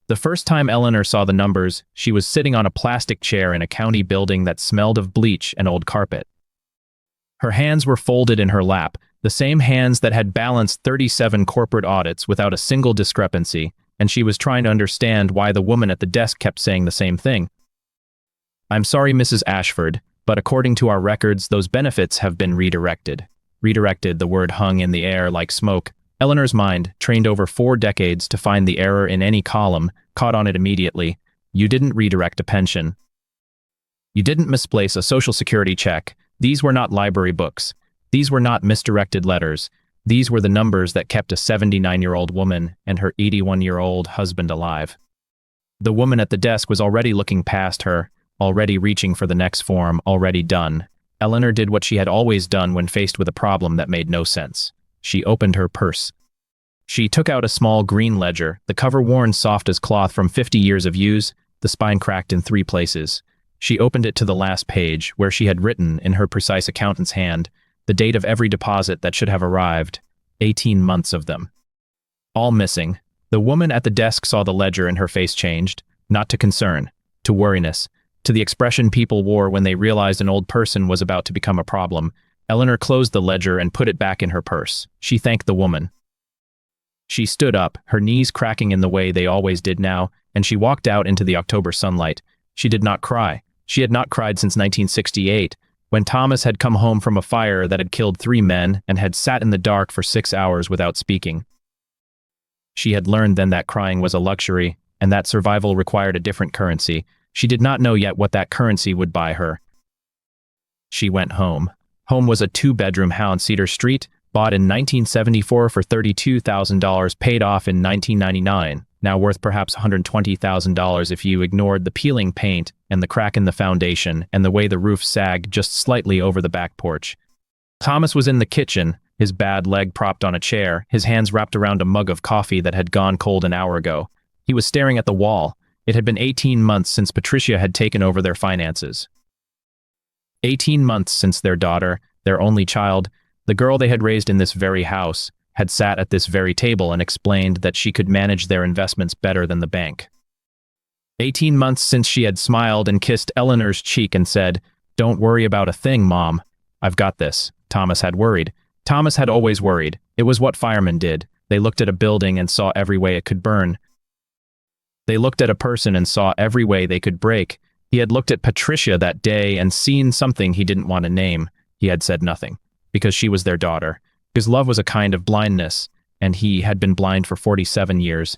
The first time Eleanor saw the numbers, she was sitting on a plastic chair in a county building that smelled of bleach and old carpet. Her hands were folded in her lap, the same hands that had balanced 37 corporate audits without a single discrepancy, and she was trying to understand why the woman at the desk kept saying the same thing. "I'm sorry, Mrs. Ashford, but according to our records, those benefits have been redirected." Redirected, the word hung in the air like smoke. Eleanor's mind, trained over 4 decades to find the error in any column, caught on it immediately. You didn't redirect a pension. You didn't misplace a Social Security check. These were not library books. These were not misdirected letters. These were the numbers that kept a 79-year-old woman and her 81-year-old husband alive. The woman at the desk was already looking past her, already reaching for the next form, already done. Eleanor did what she had always done when faced with a problem that made no sense. She opened her purse. She took out a small green ledger, the cover worn soft as cloth from 50 years of use, the spine cracked in 3 places. She opened it to the last page, where she had written, in her precise accountant's hand, the date of every deposit that should have arrived, 18 months of them. All missing. The woman at the desk saw the ledger and her face changed, not to concern, to worriness, to the expression people wore when they realized an old person was about to become a problem. Eleanor closed the ledger and put it back in her purse. She thanked the woman. She stood up, her knees cracking in the way they always did now, and she walked out into the October sunlight. She did not cry. She had not cried since 1968, when Thomas had come home from a fire that had killed 3 men and had sat in the dark for 6 hours without speaking. She had learned then that crying was a luxury, and that survival required a different currency. She did not know yet what that currency would buy her. She went home. Home was a 2-bedroom house on Cedar Street, bought in 1974 for $32,000, paid off in 1999, now worth perhaps $120,000 if you ignored the peeling paint and the crack in the foundation and the way the roof sagged just slightly over the back porch. Thomas was in the kitchen, his bad leg propped on a chair, his hands wrapped around a mug of coffee that had gone cold an hour ago. He was staring at the wall. It had been 18 months since Patricia had taken over their finances. 18 months since their daughter, their only child, the girl they had raised in this very house, had sat at this very table and explained that she could manage their investments better than the bank. 18 months since she had smiled and kissed Eleanor's cheek and said, "Don't worry about a thing, Mom. I've got this." Thomas had worried. Thomas had always worried. It was what firemen did. They looked at a building and saw every way it could burn. They looked at a person and saw every way they could break. He had looked at Patricia that day and seen something he didn't want to name. He had said nothing, because she was their daughter. Because love was a kind of blindness, and he had been blind for 47 years.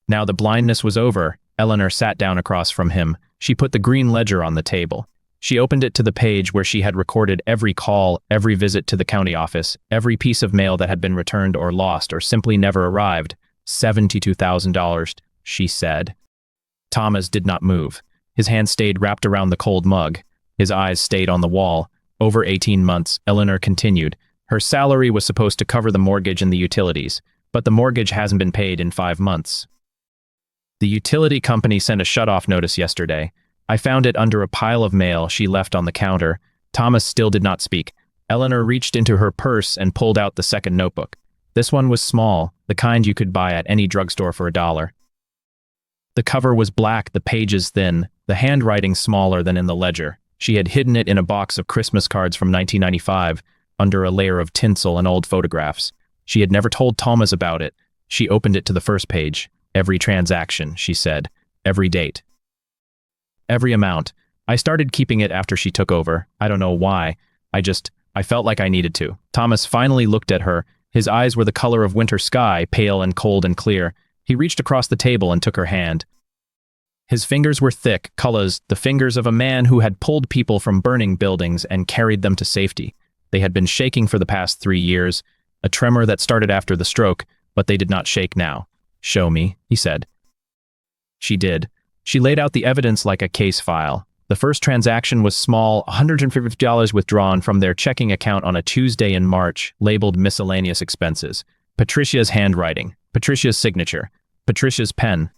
Now the blindness was over. Eleanor sat down across from him. She put the green ledger on the table. She opened it to the page where she had recorded every call, every visit to the county office, every piece of mail that had been returned or lost or simply never arrived. $72,000, she said. Thomas did not move. His hand stayed wrapped around the cold mug. His eyes stayed on the wall. Over 18 months, Eleanor continued. Her salary was supposed to cover the mortgage and the utilities, but the mortgage hasn't been paid in 5 months. The utility company sent a shut-off notice yesterday. I found it under a pile of mail she left on the counter. Thomas still did not speak. Eleanor reached into her purse and pulled out the second notebook. This one was small, the kind you could buy at any drugstore for $1. The cover was black, the pages thin, the handwriting smaller than in the ledger. She had hidden it in a box of Christmas cards from 1995, under a layer of tinsel and old photographs. She had never told Thomas about it. She opened it to the first page. Every transaction, she said. Every date. Every amount. I started keeping it after she took over. I don't know why. I felt like I needed to. Thomas finally looked at her. His eyes were the color of winter sky, pale and cold and clear. He reached across the table and took her hand. His fingers were thick, colors, the fingers of a man who had pulled people from burning buildings and carried them to safety. They had been shaking for the past 3 years, a tremor that started after the stroke, but they did not shake now. "Show me," he said. She did. She laid out the evidence like a case file. The first transaction was small, $150 withdrawn from their checking account on a Tuesday in March, labeled miscellaneous expenses. Patricia's handwriting, Patricia's signature, Patricia's pen.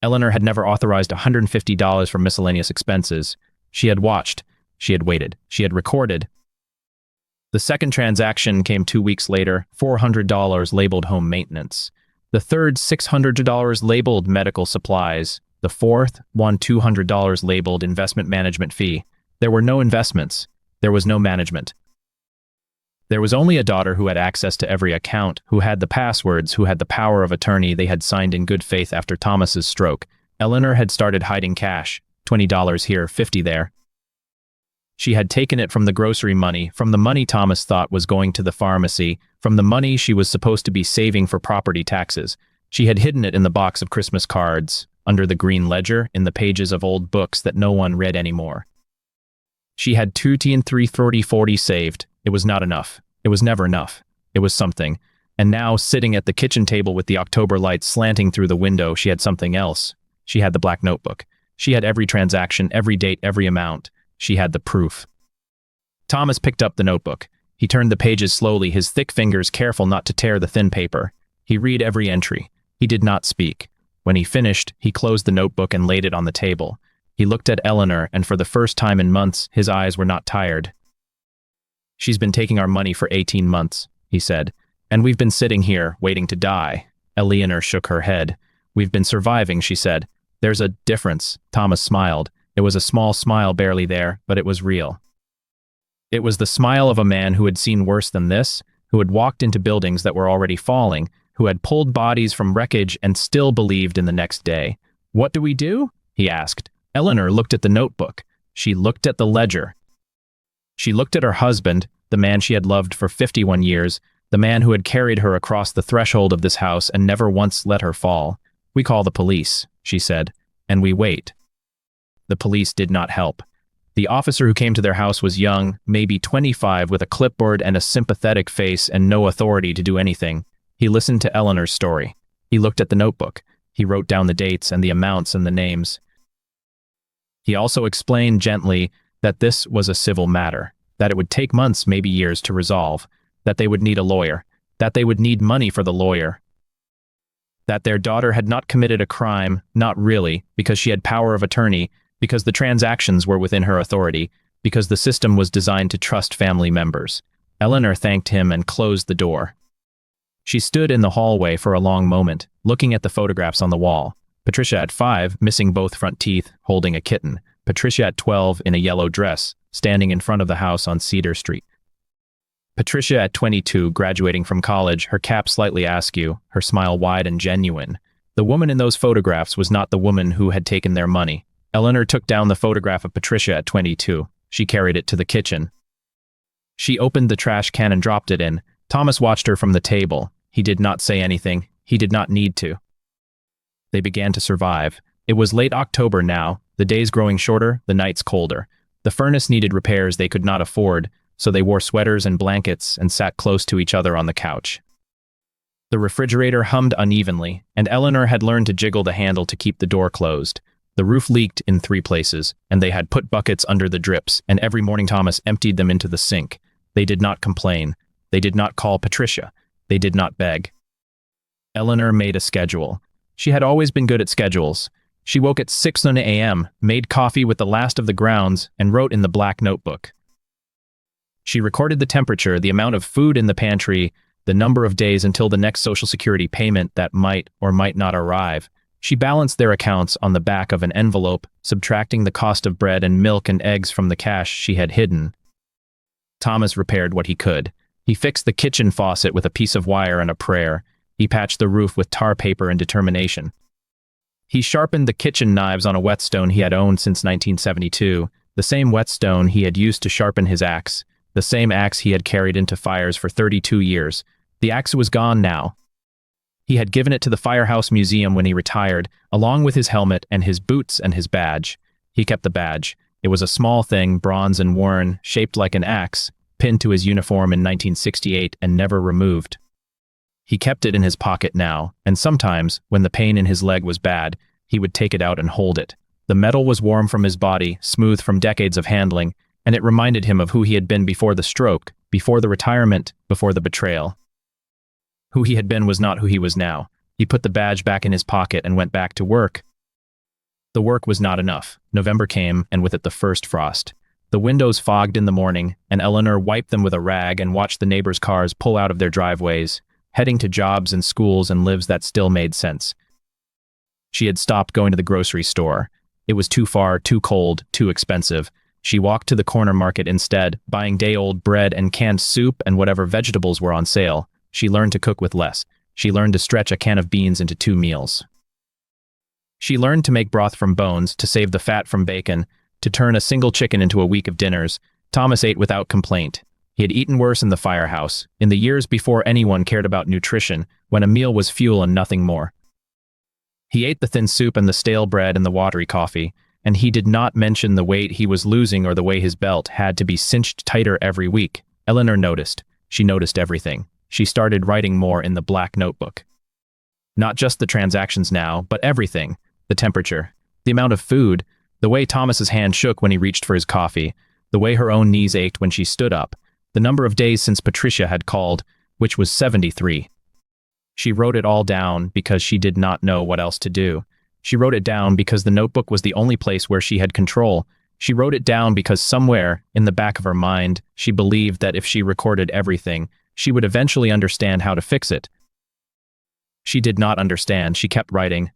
Eleanor had never authorized $150 for miscellaneous expenses. She had watched. She had waited. She had recorded. The second transaction came 2 weeks later, $400 labeled home maintenance. The third $600 labeled medical supplies. The fourth one $200 labeled investment management fee. There were no investments. There was no management. There was only a daughter who had access to every account, who had the passwords, who had the power of attorney they had signed in good faith after Thomas's stroke. Eleanor had started hiding cash, $20 here, $50 there. She had taken it from the grocery money, from the money Thomas thought was going to the pharmacy, from the money she was supposed to be saving for property taxes. She had hidden it in the box of Christmas cards, under the green ledger, in the pages of old books that no one read anymore. She had 2 and 340 saved. It was not enough. It was never enough. It was something. And now, sitting at the kitchen table with the October lights slanting through the window, she had something else. She had the black notebook. She had every transaction, every date, every amount. She had the proof. Thomas picked up the notebook. He turned the pages slowly, his thick fingers careful not to tear the thin paper. He read every entry. He did not speak. When he finished, he closed the notebook and laid it on the table. He looked at Eleanor, and for the first time in months, his eyes were not tired. "She's been taking our money for 18 months, he said, "and we've been sitting here, waiting to die." Eleanor shook her head. "We've been surviving," she said. "There's a difference." Thomas smiled. It was a small smile, barely there, but it was real. It was the smile of a man who had seen worse than this, who had walked into buildings that were already falling, who had pulled bodies from wreckage and still believed in the next day. "What do we do?" he asked. Eleanor looked at the notebook. She looked at the ledger. She looked at her husband, the man she had loved for 51 years, the man who had carried her across the threshold of this house and never once let her fall. "We call the police," she said, "and we wait." The police did not help. The officer who came to their house was young, maybe 25, with a clipboard and a sympathetic face and no authority to do anything. He listened to Eleanor's story. He looked at the notebook. He wrote down the dates and the amounts and the names. He also explained gently that this was a civil matter, that it would take months, maybe years, to resolve, that they would need a lawyer, that they would need money for the lawyer, that their daughter had not committed a crime, not really, because she had power of attorney, because the transactions were within her authority, because the system was designed to trust family members. Eleanor thanked him and closed the door. She stood in the hallway for a long moment, looking at the photographs on the wall. Patricia at 5, missing both front teeth, holding a kitten. Patricia at 12, in a yellow dress, standing in front of the house on Cedar Street. Patricia at 22, graduating from college, her cap slightly askew, her smile wide and genuine. The woman in those photographs was not the woman who had taken their money. Eleanor took down the photograph of Patricia at 22. She carried it to the kitchen. She opened the trash can and dropped it in. Thomas watched her from the table. He did not say anything. He did not need to. They began to survive. It was late October now, the days growing shorter, the nights colder. The furnace needed repairs they could not afford, so they wore sweaters and blankets and sat close to each other on the couch. The refrigerator hummed unevenly, and Eleanor had learned to jiggle the handle to keep the door closed. The roof leaked in 3 places, and they had put buckets under the drips, and every morning Thomas emptied them into the sink. They did not complain. They did not call Patricia. They did not beg. Eleanor made a schedule. She had always been good at schedules. She woke at 6 a.m., made coffee with the last of the grounds, and wrote in the black notebook. She recorded the temperature, the amount of food in the pantry, the number of days until the next Social Security payment that might or might not arrive. She balanced their accounts on the back of an envelope, subtracting the cost of bread and milk and eggs from the cash she had hidden. Thomas repaired what he could. He fixed the kitchen faucet with a piece of wire and a prayer. He patched the roof with tar paper and determination. He sharpened the kitchen knives on a whetstone he had owned since 1972, the same whetstone he had used to sharpen his axe, the same axe he had carried into fires for 32 years. The axe was gone now. He had given it to the Firehouse Museum when he retired, along with his helmet and his boots and his badge. He kept the badge. It was a small thing, bronze and worn, shaped like an axe, pinned to his uniform in 1968 and never removed. He kept it in his pocket now, and sometimes, when the pain in his leg was bad, he would take it out and hold it. The metal was warm from his body, smooth from decades of handling, and it reminded him of who he had been before the stroke, before the retirement, before the betrayal. Who he had been was not who he was now. He put the badge back in his pocket and went back to work. The work was not enough. November came, and with it the first frost. The windows fogged in the morning, and Eleanor wiped them with a rag and watched the neighbors' cars pull out of their driveways. heading to jobs and schools and lives that still made sense. She had stopped going to the grocery store. It was too far, too cold, too expensive. She walked to the corner market instead, buying day-old bread and canned soup and whatever vegetables were on sale. She learned to cook with less. She learned to stretch a can of beans into 2 meals. She learned to make broth from bones, to save the fat from bacon, to turn a single chicken into a week of dinners. Thomas ate without complaint. He had eaten worse in the firehouse, in the years before anyone cared about nutrition, when a meal was fuel and nothing more. He ate the thin soup and the stale bread and the watery coffee, and he did not mention the weight he was losing or the way his belt had to be cinched tighter every week. Eleanor noticed. She noticed everything. She started writing more in the black notebook. Not just the transactions now, but everything. The temperature, the amount of food, the way Thomas's hand shook when he reached for his coffee, the way her own knees ached when she stood up, the number of days since Patricia had called, which was 73. She wrote it all down because she did not know what else to do. She wrote it down because the notebook was the only place where she had control. She wrote it down because somewhere, in the back of her mind, she believed that if she recorded everything, she would eventually understand how to fix it. She did not understand. She kept writing.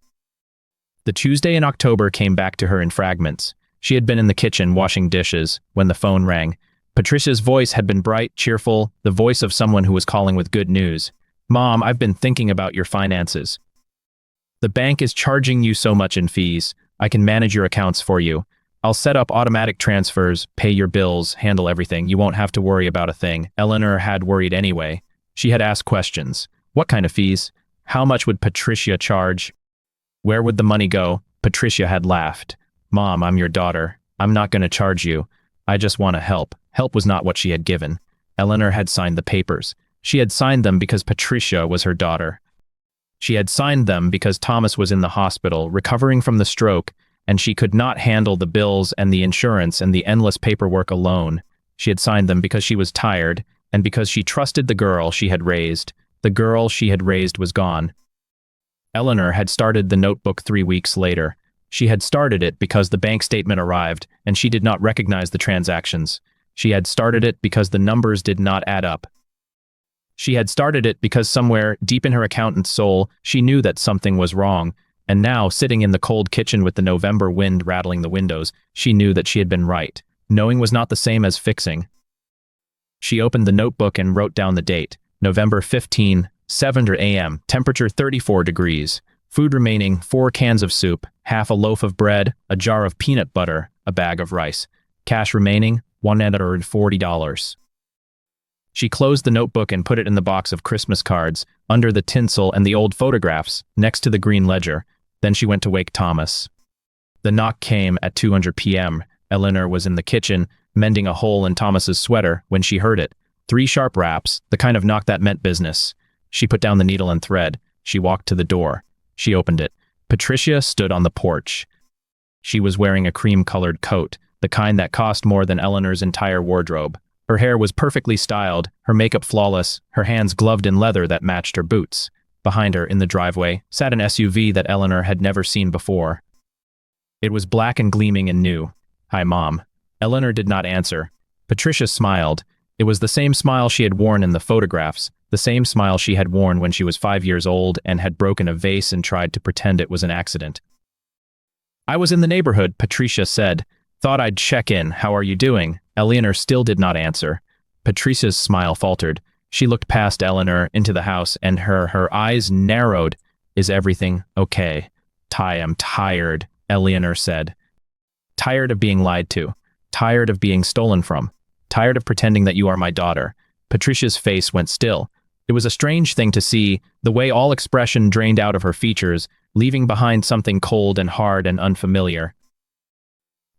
The Tuesday in October came back to her in fragments. She had been in the kitchen washing dishes when the phone rang. Patricia's voice had been bright, cheerful, the voice of someone who was calling with good news. "Mom, I've been thinking about your finances. The bank is charging you so much in fees. I can manage your accounts for you. I'll set up automatic transfers, pay your bills, handle everything. You won't have to worry about a thing." Eleanor had worried anyway. She had asked questions. What kind of fees? How much would Patricia charge? Where would the money go? Patricia had laughed. "Mom, I'm your daughter. I'm not going to charge you. I just want to help." Help was not what she had given. Eleanor had signed the papers. She had signed them because Patricia was her daughter. She had signed them because Thomas was in the hospital, recovering from the stroke, and she could not handle the bills and the insurance and the endless paperwork alone. She had signed them because she was tired, and because she trusted the girl she had raised. The girl she had raised was gone. Eleanor had started the notebook 3 weeks later. She had started it because the bank statement arrived, and she did not recognize the transactions. She had started it because the numbers did not add up. She had started it because somewhere, deep in her accountant's soul, she knew that something was wrong, and now, sitting in the cold kitchen with the November wind rattling the windows, she knew that she had been right. Knowing was not the same as fixing. She opened the notebook and wrote down the date, November 15, 7 a.m., temperature 34 degrees. Food remaining, 4 cans of soup, half a loaf of bread, a jar of peanut butter, a bag of rice. Cash remaining, $140. She closed the notebook and put it in the box of Christmas cards, under the tinsel and the old photographs, next to the green ledger. Then she went to wake Thomas. The knock came at 2:00 p.m. Eleanor was in the kitchen, mending a hole in Thomas's sweater, when she heard it. 3 sharp raps, the kind of knock that meant business. She put down the needle and thread. She walked to the door. She opened it. Patricia stood on the porch. She was wearing a cream-colored coat, the kind that cost more than Eleanor's entire wardrobe. Her hair was perfectly styled, her makeup flawless, her hands gloved in leather that matched her boots. Behind her, in the driveway, sat an SUV that Eleanor had never seen before. It was black and gleaming and new. "Hi, Mom." Eleanor did not answer. Patricia smiled. It was the same smile she had worn in the photographs, the same smile she had worn when she was 5 years old and had broken a vase and tried to pretend it was an accident. "I was in the neighborhood," Patricia said. "Thought I'd check in. How are you doing?" Eleanor still did not answer. Patricia's smile faltered. She looked past Eleanor into the house, and her eyes narrowed. "Is everything okay?" "I'm tired," Eleanor said. "Tired of being lied to. Tired of being stolen from. Tired of pretending that you are my daughter." Patricia's face went still. It was a strange thing to see, the way all expression drained out of her features, leaving behind something cold and hard and unfamiliar.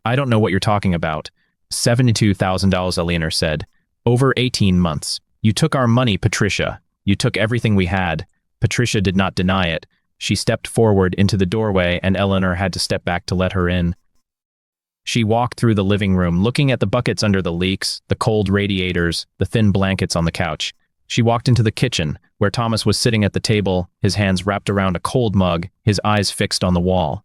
"I don't know what you're talking about." $72,000, Eleanor said. "Over 18 months. You took our money, Patricia. You took everything we had." Patricia did not deny it. She stepped forward into the doorway, and Eleanor had to step back to let her in. She walked through the living room, looking at the buckets under the leaks, the cold radiators, the thin blankets on the couch. She walked into the kitchen, where Thomas was sitting at the table, his hands wrapped around a cold mug, his eyes fixed on the wall.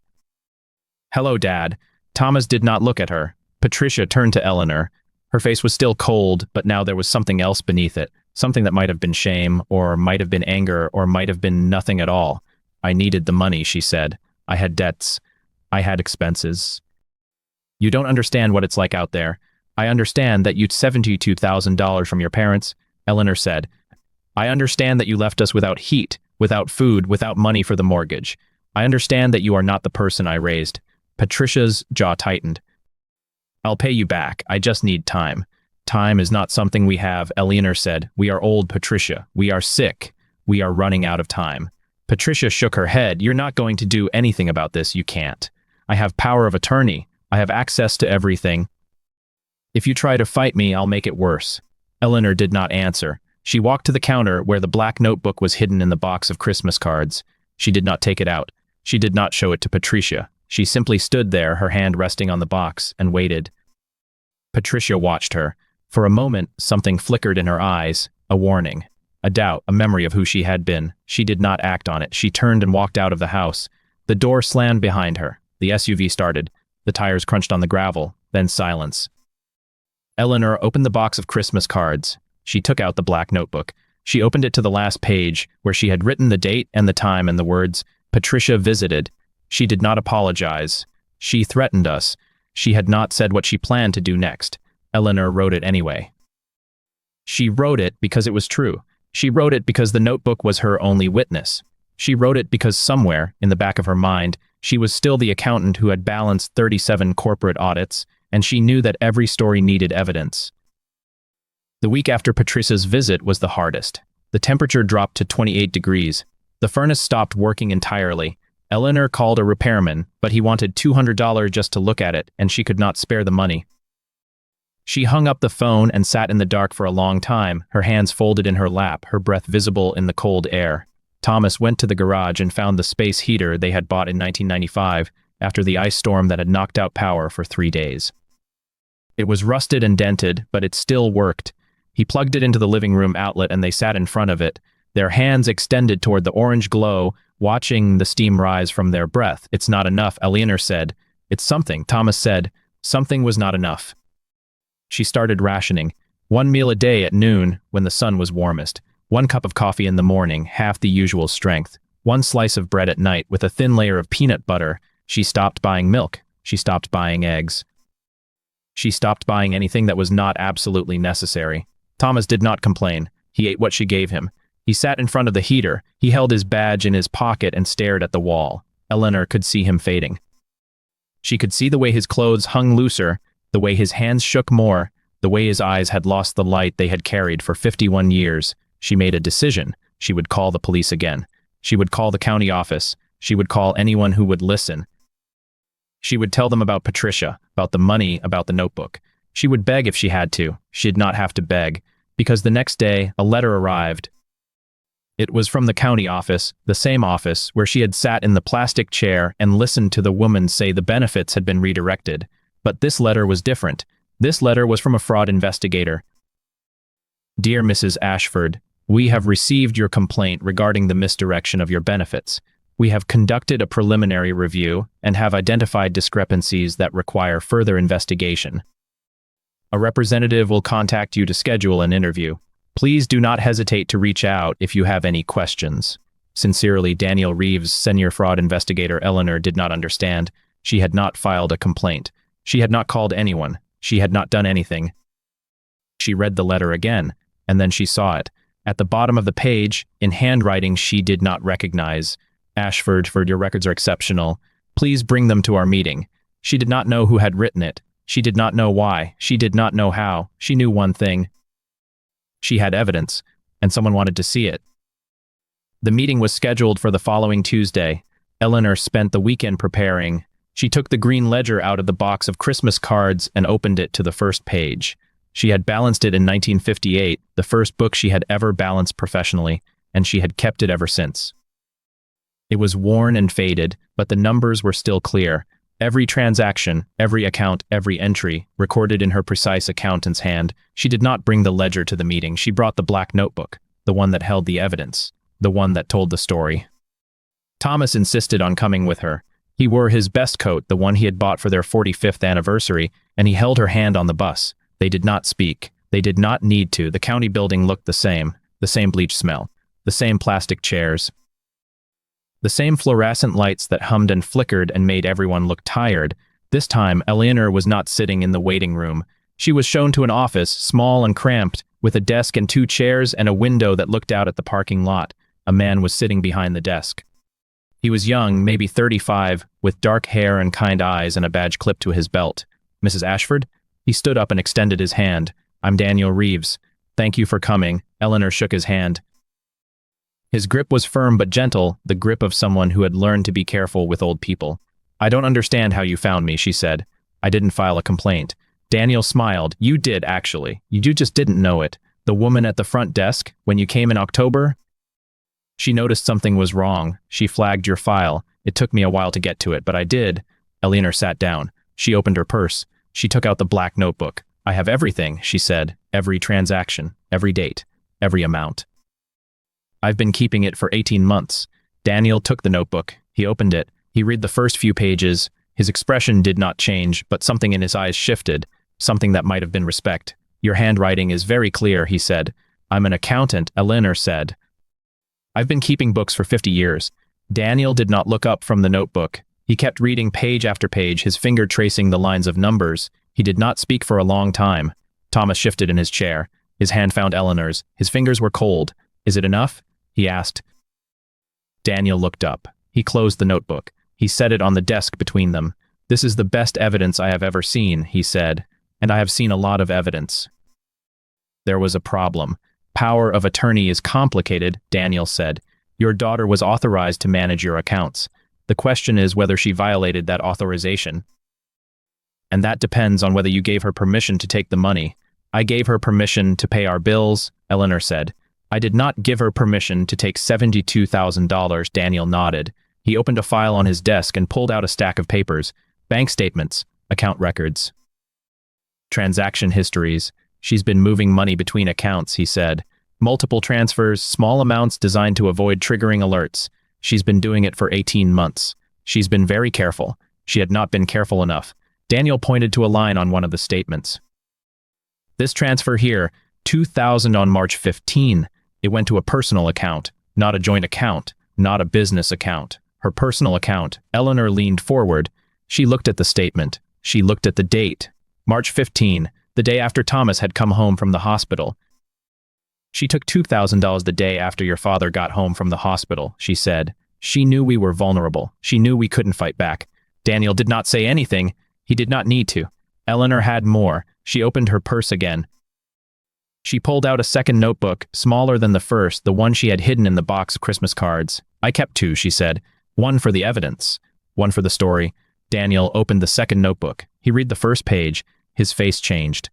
"Hello, Dad." Thomas did not look at her. Patricia turned to Eleanor. Her face was still cold, but now there was something else beneath it, something that might have been shame, or might have been anger, or might have been nothing at all. I needed the money, she said. I had debts. I had expenses. You don't understand what it's like out there. I understand that you $72,000 from your parents, Eleanor said. I understand that you left us without heat, without food, without money for the mortgage. I understand that you are not the person I raised. Patricia's jaw tightened. I'll pay you back. I just need time. Time is not something we have, Eleanor said. We are old, Patricia. We are sick. We are running out of time. Patricia shook her head. You're not going to do anything about this. You can't. I have power of attorney. I have access to everything. If you try to fight me, I'll make it worse. Eleanor did not answer. She walked to the counter where the black notebook was hidden in the box of Christmas cards. She did not take it out. She did not show it to Patricia. She simply stood there, her hand resting on the box, and waited. Patricia watched her. For a moment, something flickered in her eyes, a warning, a doubt, a memory of who she had been. She did not act on it. She turned and walked out of the house. The door slammed behind her. The SUV started. The tires crunched on the gravel, then silence. Eleanor opened the box of Christmas cards. She took out the black notebook. She opened it to the last page, where she had written the date and the time and the words, Patricia visited. She did not apologize. She threatened us. She had not said what she planned to do next. Eleanor wrote it anyway. She wrote it because it was true. She wrote it because the notebook was her only witness. She wrote it because somewhere, in the back of her mind, she was still the accountant who had balanced 37 corporate audits, and she knew that every story needed evidence. The week after Patricia's visit was the hardest. The temperature dropped to 28 degrees. The furnace stopped working entirely. Eleanor called a repairman, but he wanted $200 just to look at it, and she could not spare the money. She hung up the phone and sat in the dark for a long time, her hands folded in her lap, her breath visible in the cold air. Thomas went to the garage and found the space heater they had bought in 1995 after the ice storm that had knocked out power for 3 days. It was rusted and dented, but it still worked. He plugged it into the living room outlet and they sat in front of it, their hands extended toward the orange glow, watching the steam rise from their breath. It's not enough, Eleanor said. It's something, Thomas said. Something was not enough. She started rationing. 1 meal a day at noon, when the sun was warmest. 1 cup of coffee in the morning, half the usual strength. 1 slice of bread at night with a thin layer of peanut butter. She stopped buying milk. She stopped buying eggs. She stopped buying anything that was not absolutely necessary. Thomas did not complain. He ate what she gave him. He sat in front of the heater. He held his badge in his pocket and stared at the wall. Eleanor could see him fading. She could see the way his clothes hung looser, the way his hands shook more, the way his eyes had lost the light they had carried for 51 years. She made a decision. She would call the police again. She would call the county office. She would call anyone who would listen. She would tell them about Patricia, about the money, about the notebook. She would beg if she had to. She did not have to beg, because the next day, a letter arrived. It was from the county office, the same office where she had sat in the plastic chair and listened to the woman say the benefits had been redirected. But this letter was different. This letter was from a fraud investigator. Dear Mrs. Ashford, we have received your complaint regarding the misdirection of your benefits. We have conducted a preliminary review and have identified discrepancies that require further investigation. A representative will contact you to schedule an interview. Please do not hesitate to reach out if you have any questions. Sincerely, Daniel Reeves, senior fraud investigator. Eleanor did not understand. She had not filed a complaint. She had not called anyone. She had not done anything. She read the letter again, and then she saw it. At the bottom of the page, in handwriting she did not recognize. Ashford, your records are exceptional. Please bring them to our meeting. She did not know who had written it. She did not know why. She did not know how. She knew one thing. She had evidence, and someone wanted to see it. The meeting was scheduled for the following Tuesday. Eleanor spent the weekend preparing. She took the green ledger out of the box of Christmas cards and opened it to the first page. She had balanced it in 1958, the first book she had ever balanced professionally, and she had kept it ever since. It was worn and faded, but the numbers were still clear. Every transaction, every account, every entry, recorded in her precise accountant's hand. She did not bring the ledger to the meeting. She brought the black notebook, the one that held the evidence, the one that told the story. Thomas insisted on coming with her. He wore his best coat, the one he had bought for their 45th anniversary, and he held her hand on the bus. They did not speak. They did not need to. The county building looked the same bleach smell, the same plastic chairs, the same fluorescent lights that hummed and flickered and made everyone look tired. This time, Eleanor was not sitting in the waiting room. She was shown to an office, small and cramped, with a desk and 2 chairs and a window that looked out at the parking lot. A man was sitting behind the desk. He was young, maybe 35, with dark hair and kind eyes and a badge clipped to his belt. Mrs. Ashford? He stood up and extended his hand. I'm Daniel Reeves. Thank you for coming. Eleanor shook his hand. His grip was firm but gentle, the grip of someone who had learned to be careful with old people. I don't understand how you found me, she said. I didn't file a complaint. Daniel smiled. You did, actually. You just didn't know it. The woman at the front desk, when you came in October? She noticed something was wrong. She flagged your file. It took me a while to get to it, but I did. Eleanor sat down. She opened her purse. She took out the black notebook. I have everything, she said. Every transaction, every date, every amount. I've been keeping it for 18 months. Daniel took the notebook. He opened it. He read the first few pages. His expression did not change, but something in his eyes shifted, something that might have been respect. Your handwriting is very clear, he said. I'm an accountant, Eleanor said. I've been keeping books for 50 years. Daniel did not look up from the notebook. He kept reading page after page, his finger tracing the lines of numbers. He did not speak for a long time. Thomas shifted in his chair. His hand found Eleanor's. His fingers were cold. Is it enough? He asked. Daniel looked up. He closed the notebook. He set it on the desk between them. This is the best evidence I have ever seen, he said, and I have seen a lot of evidence. There was a problem. Power of attorney is complicated, Daniel said. Your daughter was authorized to manage your accounts. The question is whether she violated that authorization. And that depends on whether you gave her permission to take the money. I gave her permission to pay our bills, Eleanor said. I did not give her permission to take $72,000, Daniel nodded. He opened a file on his desk and pulled out a stack of papers. Bank statements, account records, transaction histories. She's been moving money between accounts, he said. Multiple transfers, small amounts designed to avoid triggering alerts. She's been doing it for 18 months. She's been very careful. She had not been careful enough. Daniel pointed to a line on one of the statements. This transfer here, $2,000 on March 15. It went to a personal account, not a joint account, not a business account. Her personal account. Eleanor leaned forward. She looked at the statement. She looked at the date. March 15, the day after Thomas had come home from the hospital. She took $2,000 the day after your father got home from the hospital, she said. She knew we were vulnerable. She knew we couldn't fight back. Daniel did not say anything. He did not need to. Eleanor had more. She opened her purse again. She pulled out a second notebook, smaller than the first, the one she had hidden in the box of Christmas cards. I kept 2, she said. One for the evidence, one for the story. Daniel opened the second notebook. He read the first page. His face changed.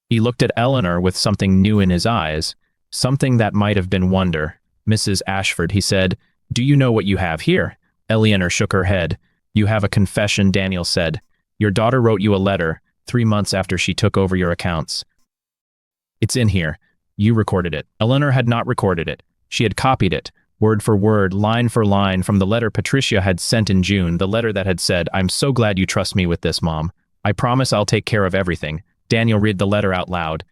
He looked at Eleanor with something new in his eyes, something that might have been wonder. Mrs. Ashford, he said, do you know what you have here? Eleanor shook her head. You have a confession, Daniel said. Your daughter wrote you a letter 3 months after she took over your accounts. It's in here. You recorded it. Eleanor had not recorded it. She had copied it, word for word, line for line, from the letter Patricia had sent in June, the letter that had said, I'm so glad you trust me with this, Mom. I promise I'll take care of everything. Daniel read the letter out loud.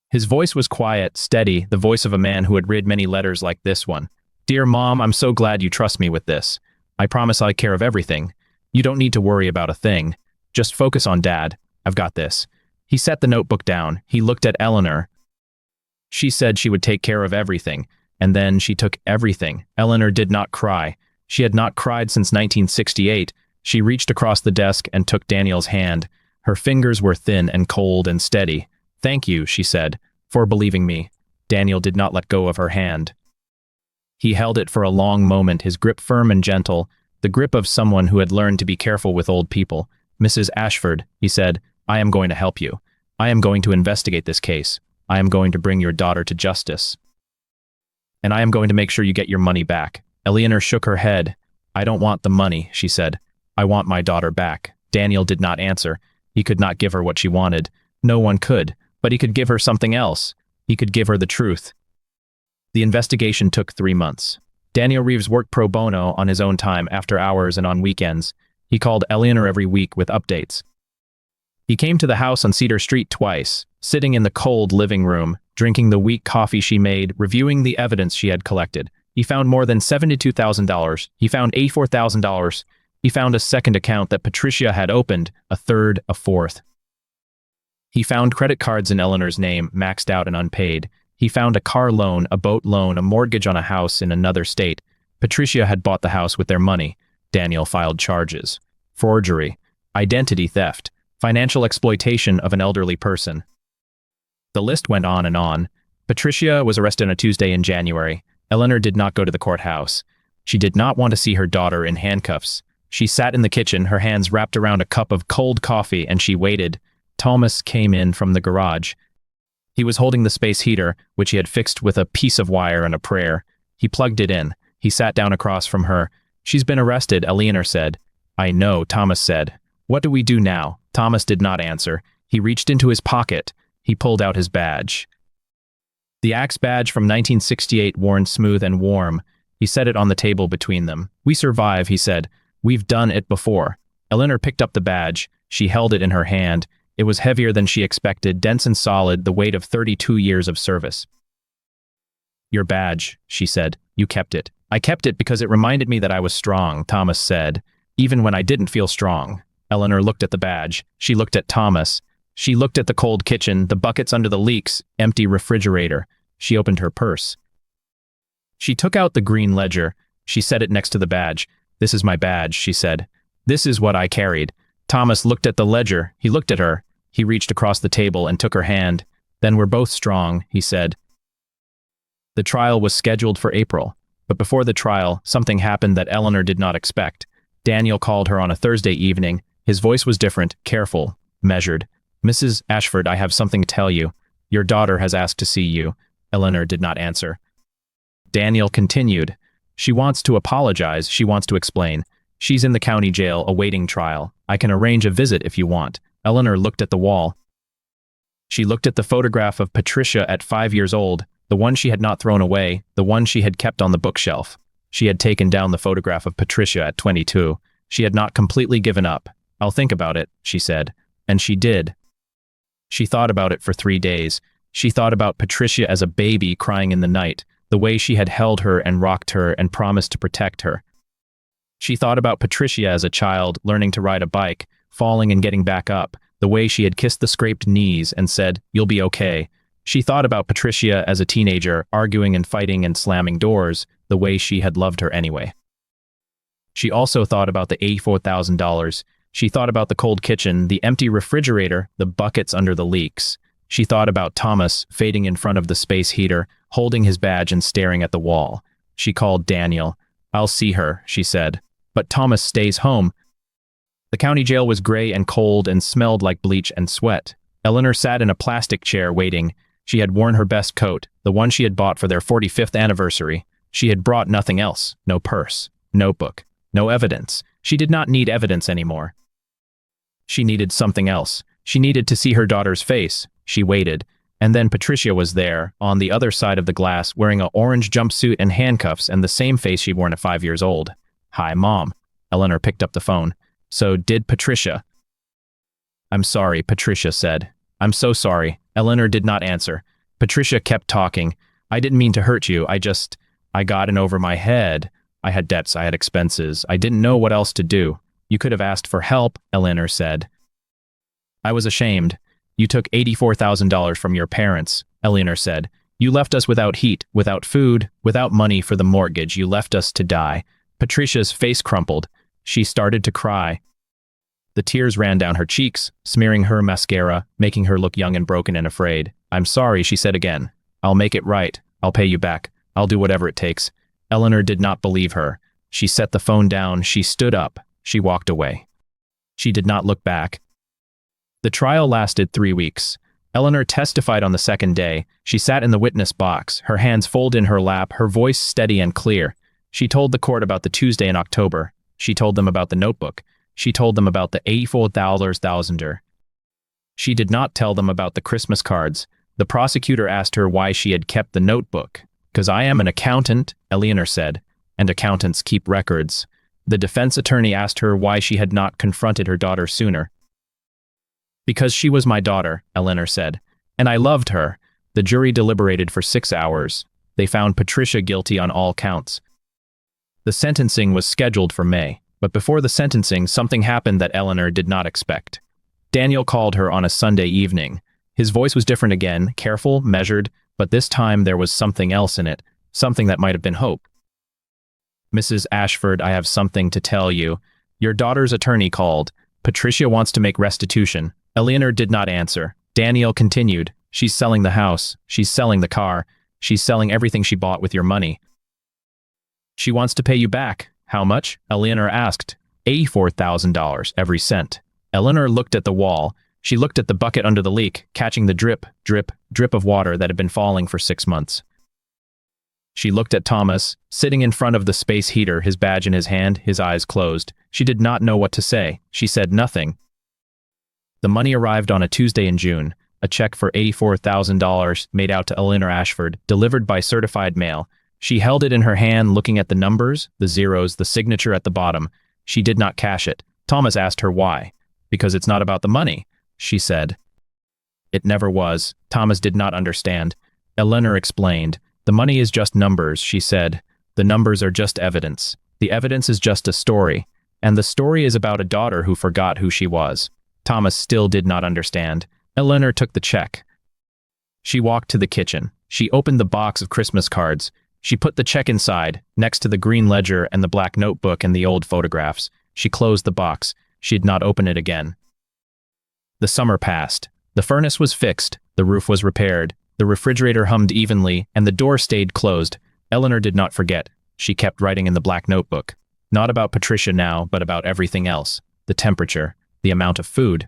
His voice was quiet, steady, the voice of a man who had read many letters like this one. Dear Mom, I'm so glad you trust me with this. I promise I'll take care of everything. You don't need to worry about a thing. Just focus on Dad. I've got this. He set the notebook down. He looked at Eleanor. She said she would take care of everything, and then she took everything. Eleanor did not cry. She had not cried since 1968. She reached across the desk and took Daniel's hand. Her fingers were thin and cold and steady. Thank you, she said, for believing me. Daniel did not let go of her hand. He held it for a long moment, his grip firm and gentle, the grip of someone who had learned to be careful with old people. Mrs. Ashford, he said, I am going to help you. I am going to investigate this case. I am going to bring your daughter to justice. And I am going to make sure you get your money back. Eleanor shook her head. I don't want the money, she said. I want my daughter back. Daniel did not answer. He could not give her what she wanted. No one could, but he could give her something else. He could give her the truth. The investigation took 3 months. Daniel Reeves worked pro bono on his own time, after hours and on weekends. He called Eleanor every week with updates. He came to the house on Cedar Street twice, sitting in the cold living room, drinking the weak coffee she made, reviewing the evidence she had collected. He found more than $72,000. He found $84,000. He found a second account that Patricia had opened, a third, a fourth. He found credit cards in Eleanor's name, maxed out and unpaid. He found a car loan, a boat loan, a mortgage on a house in another state. Patricia had bought the house with their money. Daniel filed charges. Forgery, identity theft, financial exploitation of an elderly person. The list went on and on. Patricia was arrested on a Tuesday in January. Eleanor did not go to the courthouse. She did not want to see her daughter in handcuffs. She sat in the kitchen, her hands wrapped around a cup of cold coffee, and she waited. Thomas came in from the garage. He was holding the space heater, which he had fixed with a piece of wire and a prayer. He plugged it in. He sat down across from her. "She's been arrested," Eleanor said. "I know," Thomas said. "What do we do now?" Thomas did not answer. He reached into his pocket. He pulled out his badge. The Axe badge from 1968, worn smooth and warm. He set it on the table between them. "We survive," he said. "We've done it before." Eleanor picked up the badge. She held it in her hand. It was heavier than she expected, dense and solid, the weight of 32 years of service. "Your badge," she said. "You kept it." "I kept it because it reminded me that I was strong," Thomas said, "even when I didn't feel strong." Eleanor looked at the badge. She looked at Thomas. She looked at the cold kitchen, the buckets under the leaks, empty refrigerator. She opened her purse. She took out the green ledger. She set it next to the badge. "This is my badge," she said. "This is what I carried." Thomas looked at the ledger. He looked at her. He reached across the table and took her hand. "Then we're both strong," he said. The trial was scheduled for April. But before the trial, something happened that Eleanor did not expect. Daniel called her on a Thursday evening. His voice was different, careful, measured. "Mrs. Ashford, I have something to tell you. Your daughter has asked to see you." Eleanor did not answer. Daniel continued. "She wants to apologize. She wants to explain. She's in the county jail awaiting trial. I can arrange a visit if you want." Eleanor looked at the wall. She looked at the photograph of Patricia at 5 years old, the one she had not thrown away, the one she had kept on the bookshelf. She had taken down the photograph of Patricia at 22. She had not completely given up. "I'll think about it," she said. And she did. She thought about it for 3 days. She thought about Patricia as a baby crying in the night, the way she had held her and rocked her and promised to protect her. She thought about Patricia as a child learning to ride a bike, falling and getting back up, the way she had kissed the scraped knees and said, "You'll be okay." She thought about Patricia as a teenager, arguing and fighting and slamming doors, the way she had loved her anyway. She also thought about the $84,000. She thought about the cold kitchen, the empty refrigerator, the buckets under the leaks. She thought about Thomas fading in front of the space heater, holding his badge and staring at the wall. She called Daniel. "I'll see her," she said. "But Thomas stays home." The county jail was gray and cold and smelled like bleach and sweat. Eleanor sat in a plastic chair waiting. She had worn her best coat, the one she had bought for their 45th anniversary. She had brought nothing else, no purse, notebook, no evidence. She did not need evidence anymore. She needed something else. She needed to see her daughter's face. She waited. And then Patricia was there, on the other side of the glass, wearing an orange jumpsuit and handcuffs and the same face she'd worn at 5 years old. "Hi, Mom." Eleanor picked up the phone. "So did Patricia?" "I'm sorry," Patricia said. "I'm so sorry." Eleanor did not answer. Patricia kept talking. "I didn't mean to hurt you. I got in over my head. I had debts, I had expenses. I didn't know what else to do." "You could have asked for help," Eleanor said. "I was ashamed. You took $84,000 from your parents," Eleanor said. "You left us without heat, without food, without money for the mortgage. You left us to die." Patricia's face crumpled. She started to cry. The tears ran down her cheeks, smearing her mascara, making her look young and broken and afraid. "I'm sorry," she said again. "I'll make it right. I'll pay you back. I'll do whatever it takes." Eleanor did not believe her. She set the phone down. She stood up. She walked away. She did not look back. The trial lasted 3 weeks. Eleanor testified on the second day. She sat in the witness box, her hands folded in her lap, her voice steady and clear. She told the court about the Tuesday in October. She told them about the notebook. She told them about the $84,000. She did not tell them about the Christmas cards. The prosecutor asked her why she had kept the notebook. "'Cause I am an accountant," Eleanor said, "and accountants keep records." The defense attorney asked her why she had not confronted her daughter sooner. Because she was my daughter, Eleanor said. And I loved her. The jury deliberated for 6 hours. They found Patricia guilty on all counts. The sentencing was scheduled for May, but before the sentencing, something happened that Eleanor did not expect. Daniel called her on a Sunday evening. His voice was different again, careful, measured, but this time there was something else in it, something that might have been hope. Mrs. Ashford, I have something to tell you. Your daughter's attorney called. Patricia wants to make restitution. Eleanor did not answer. Daniel continued. She's selling the house. She's selling the car. She's selling everything she bought with your money. She wants to pay you back. How much? Eleanor asked. $84,000, every cent. Eleanor looked at the wall. She looked at the bucket under the leak, catching the drip, drip, drip of water that had been falling for 6 months. She looked at Thomas, sitting in front of the space heater, his badge in his hand, his eyes closed. She did not know what to say. She said nothing. The money arrived on a Tuesday in June, a check for $84,000 made out to Eleanor Ashford, delivered by certified mail. She held it in her hand, looking at the numbers, the zeros, the signature at the bottom. She did not cash it. Thomas asked her why. Because it's not about the money, she said. It never was. Thomas did not understand. Eleanor explained. The money is just numbers, she said. The numbers are just evidence. The evidence is just a story. And the story is about a daughter who forgot who she was. Thomas still did not understand. Eleanor took the check. She walked to the kitchen. She opened the box of Christmas cards. She put the check inside, next to the green ledger and the black notebook and the old photographs. She closed the box. She did not open it again. The summer passed. The furnace was fixed. The roof was repaired. The refrigerator hummed evenly, and the door stayed closed. Eleanor did not forget. She kept writing in the black notebook. Not about Patricia now, but about everything else. The temperature, the amount of food.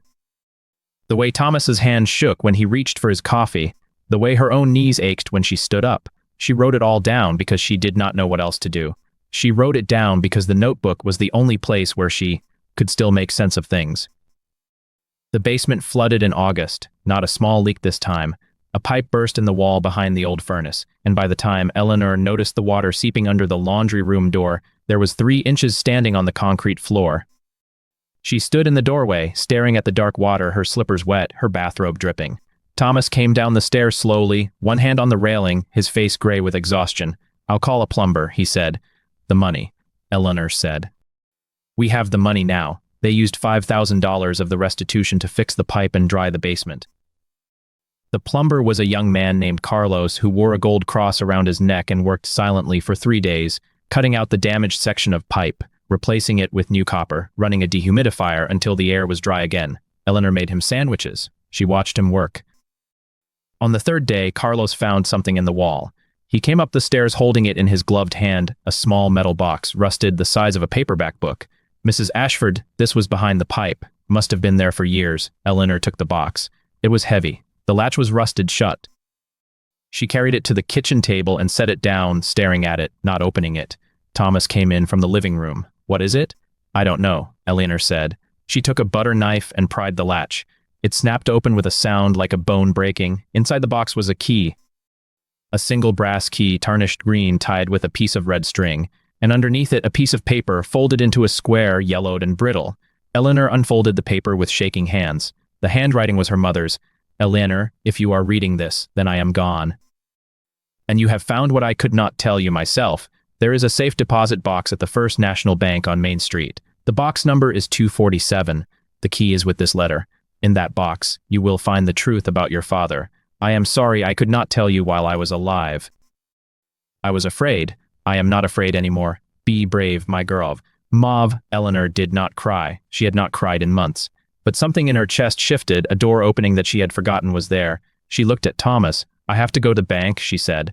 The way Thomas's hand shook when he reached for his coffee, the way her own knees ached when she stood up. She wrote it all down because she did not know what else to do. She wrote it down because the notebook was the only place where she could still make sense of things. The basement flooded in August, not a small leak this time. A pipe burst in the wall behind the old furnace, and by the time Eleanor noticed the water seeping under the laundry room door, there was 3 inches standing on the concrete floor. She stood in the doorway, staring at the dark water, her slippers wet, her bathrobe dripping. Thomas came down the stairs slowly, one hand on the railing, his face gray with exhaustion. I'll call a plumber, he said. The money, Eleanor said. We have the money now. They used $5,000 of the restitution to fix the pipe and dry the basement. The plumber was a young man named Carlos who wore a gold cross around his neck and worked silently for 3 days, cutting out the damaged section of pipe, replacing it with new copper, running a dehumidifier until the air was dry again. Eleanor made him sandwiches. She watched him work. On the 3rd day, Carlos found something in the wall. He came up the stairs holding it in his gloved hand, a small metal box, rusted, the size of a paperback book. Mrs. Ashford, this was behind the pipe. Must have been there for years. Eleanor took the box. It was heavy. The latch was rusted shut. She carried it to the kitchen table and set it down, staring at it, not opening it. Thomas came in from the living room. What is it? I don't know, Eleanor said. She took a butter knife and pried the latch. It snapped open with a sound like a bone breaking. Inside the box was a key. A single brass key, tarnished green, tied with a piece of red string, and underneath it a piece of paper folded into a square, yellowed and brittle. Eleanor unfolded the paper with shaking hands. The handwriting was her mother's. Eleanor, if you are reading this, then I am gone. And you have found what I could not tell you myself. There is a safe deposit box at the First National Bank on Main Street. The box number is 247. The key is with this letter. In that box, you will find the truth about your father. I am sorry I could not tell you while I was alive. I was afraid. I am not afraid anymore. Be brave, my girl. Mauve, Eleanor did not cry. She had not cried in months. But something in her chest shifted, a door opening that she had forgotten was there. She looked at Thomas. I have to go to the bank, she said.